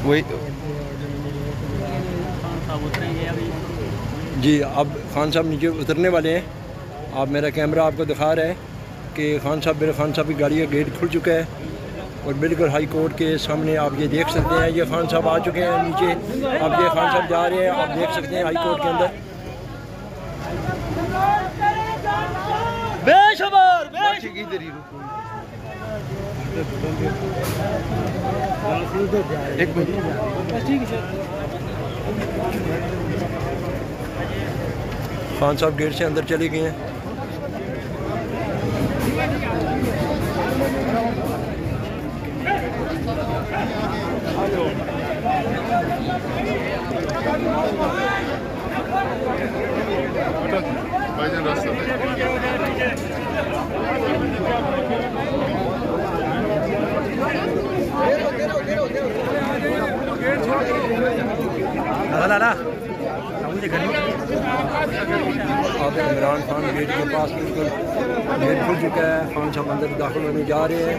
वही उतरेंगे अभी जी। अब खान साहब नीचे उतरने वाले हैं। आप मेरा कैमरा आपको दिखा रहा है कि खान साहब की गाड़ी का गेट खुल चुका है और बिल्कुल हाई कोर्ट के सामने आप ये देख सकते हैं। ये खान साहब आ चुके हैं नीचे। अब ये खान साहब जा रहे हैं, आप देख सकते हैं हाई कोर्ट के अंदर। बेशुमार खान साहब गेट से अंदर चले गए हैं। आप इमरान खान गेट के पास बिल्कुल गेट खुल चुका है। खान साहब अंदर दाखिल होने जा रहे हैं।